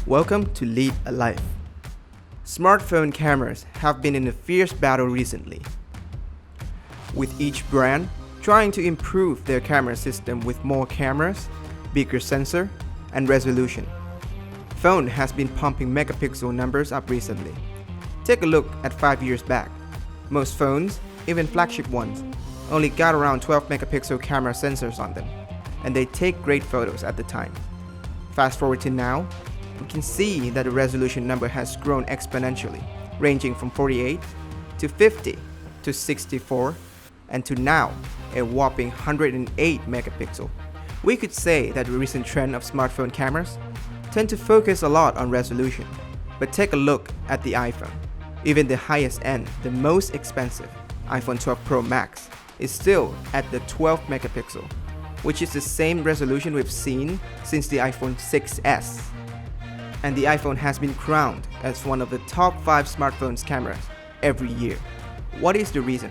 Welcome to Lead a Life. Smartphone cameras have been in a fierce battle recently, with each brand trying to improve their camera system with more cameras, bigger sensor, and resolution. Phone has been pumping megapixel numbers up recently. Take a look at 5 years back. Most phones, even flagship ones, only got around 12 megapixel camera sensors on them, and they take great photos at the time. Fast forward to now, we can see that the resolution number has grown exponentially, ranging from 48 to 50 to 64 and to now a whopping 108 megapixel. We could say that the recent trend of smartphone cameras tend to focus a lot on resolution, but take a look at the iPhone. Even the highest end, the most expensive, iPhone 12 Pro Max, is still at the 12 megapixel, which is the same resolution we've seen since the iPhone 6s. And the iPhone has been crowned as one of the top 5 smartphones cameras every year. What is the reason?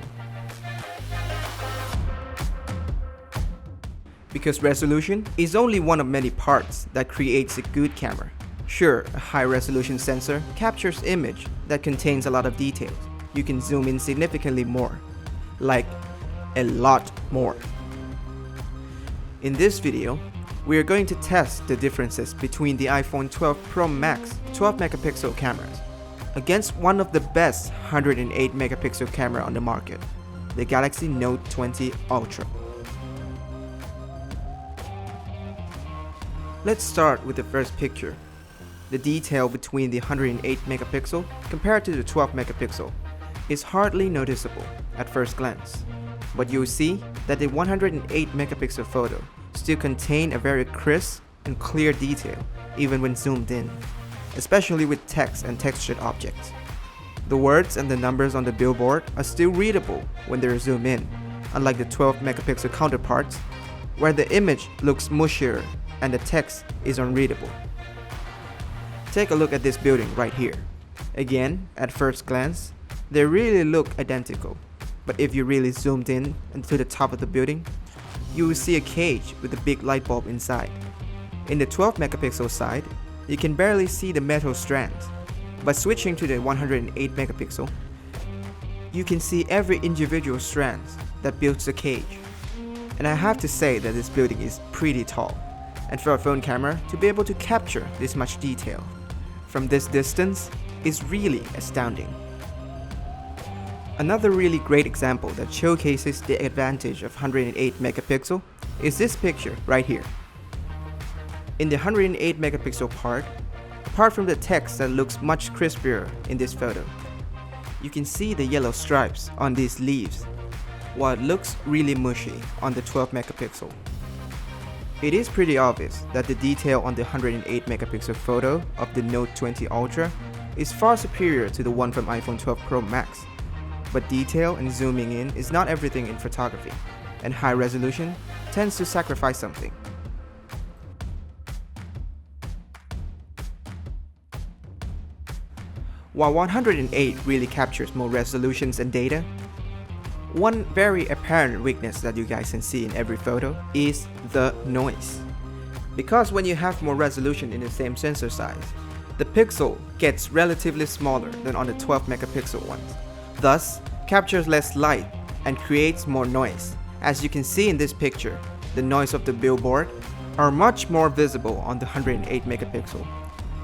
Because resolution is only one of many parts that creates a good camera. Sure, a high-resolution sensor captures image that contains a lot of details. You can zoom in significantly more, like a lot more. In this video, we are going to test the differences between the iPhone 12 Pro Max 12 megapixel cameras against one of the best 108 megapixel camera on the market, the Galaxy Note 20 Ultra. Let's start with the first picture. The detail between the 108 megapixel compared to the 12 megapixel is hardly noticeable at first glance, but you'll see that the 108 megapixel photo still contain a very crisp and clear detail even when zoomed in, especially with text and textured objects. The words and the numbers on the billboard are still readable when they're zoomed in, unlike the 12 megapixel counterparts where the image looks mushier and the text is unreadable. Take a look at this building right here. Again, at first glance, they really look identical, but if you really zoomed in and to the top of the building, you will see a cage with a big light bulb inside. In the 12 megapixel side, you can barely see the metal strands, but switching to the 108 megapixel, you can see every individual strand that builds the cage. And I have to say that this building is pretty tall, and for a phone camera to be able to capture this much detail from this distance is really astounding. Another really great example that showcases the advantage of 108 megapixel is this picture right here. In the 108 megapixel part, apart from the text that looks much crispier in this photo, you can see the yellow stripes on these leaves, while it looks really mushy on the 12 megapixel. It is pretty obvious that the detail on the 108 megapixel photo of the Note 20 Ultra is far superior to the one from iPhone 12 Pro Max. But detail and zooming in is not everything in photography, and high resolution tends to sacrifice something. While 108 really captures more resolutions and data, one very apparent weakness that you guys can see in every photo is the noise. Because when you have more resolution in the same sensor size, the pixel gets relatively smaller than on the 12 megapixel ones, thus captures less light and creates more noise. As you can see in this picture, the noise of the billboard are much more visible on the 108 megapixel.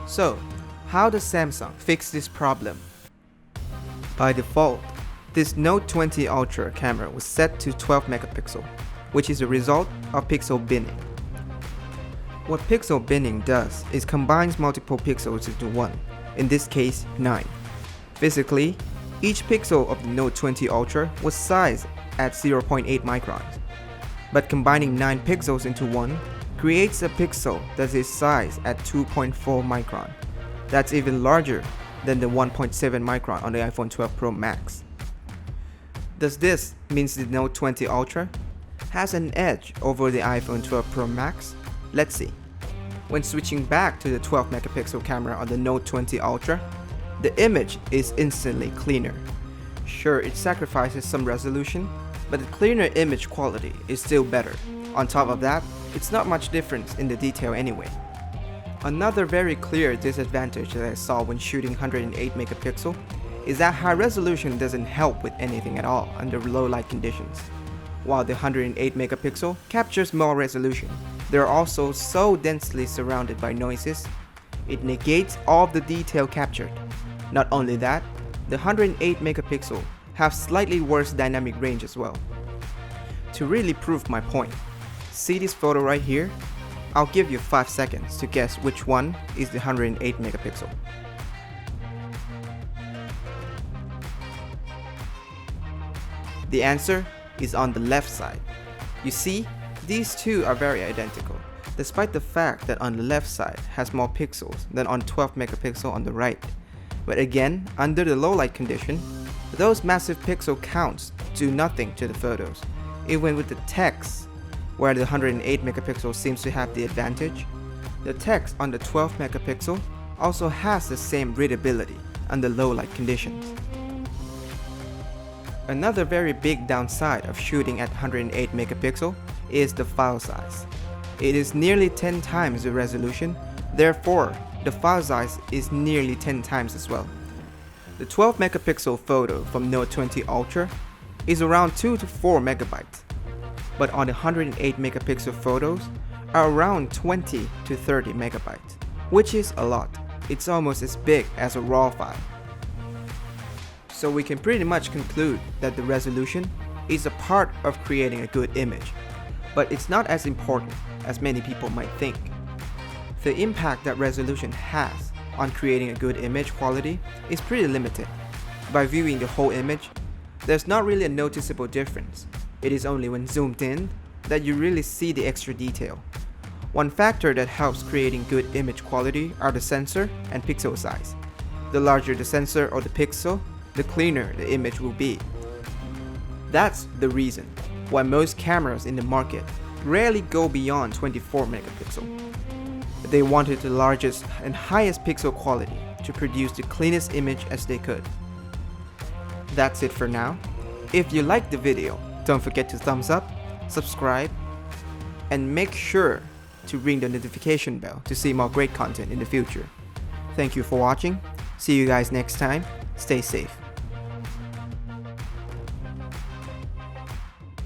So, how does Samsung fix this problem? By default, this Note 20 Ultra camera was set to 12 megapixel, which is a result of pixel binning. What pixel binning does is combines multiple pixels into one, in this case 9. Physically, each pixel of the Note 20 Ultra was sized at 0.8 microns, but combining 9 pixels into one creates a pixel that is sized at 2.4 micron. That's even larger than the 1.7 micron on the iPhone 12 Pro Max. Does this mean the Note 20 Ultra has an edge over the iPhone 12 Pro Max? Let's see. When switching back to the 12 megapixel camera on the Note 20 Ultra, the image is instantly cleaner. Sure, it sacrifices some resolution, but the cleaner image quality is still better. On top of that, it's not much difference in the detail anyway. Another very clear disadvantage that I saw when shooting 108 megapixel is that high resolution doesn't help with anything at all under low light conditions. While the 108 megapixel captures more resolution, they are also so densely surrounded by noises, it negates all of the detail captured. Not only that, the 108 megapixel have slightly worse dynamic range as well. To really prove my point, see this photo right here? I'll give you 5 seconds to guess which one is the 108 megapixel. The answer is on the left side. You see, these two are very identical, despite the fact that on the left side has more pixels than on 12 megapixel on the right. But again, under the low light condition, those massive pixel counts do nothing to the photos. Even with the text, where the 108 megapixel seems to have the advantage, the text on the 12 megapixel also has the same readability under low light conditions. Another very big downside of shooting at 108 megapixel is the file size. It is nearly 10 times the resolution, therefore the file size is nearly 10 times as well. The 12 megapixel photo from Note 20 Ultra is around 2 to 4 megabytes, but on the 108 megapixel photos are around 20 to 30 megabytes, which is a lot. It's almost as big as a RAW file. So we can pretty much conclude that the resolution is a part of creating a good image, but it's not as important as many people might think. The impact that resolution has on creating a good image quality is pretty limited. By viewing the whole image, there's not really a noticeable difference. It is only when zoomed in that you really see the extra detail. One factor that helps creating good image quality are the sensor and pixel size. The larger the sensor or the pixel, the cleaner the image will be. That's the reason why most cameras in the market rarely go beyond 24 megapixel. They wanted the largest and highest pixel quality to produce the cleanest image as they could. That's it for now. If you liked the video, don't forget to thumbs up, subscribe, and make sure to ring the notification bell to see more great content in the future. Thank you for watching. See you guys next time. Stay safe.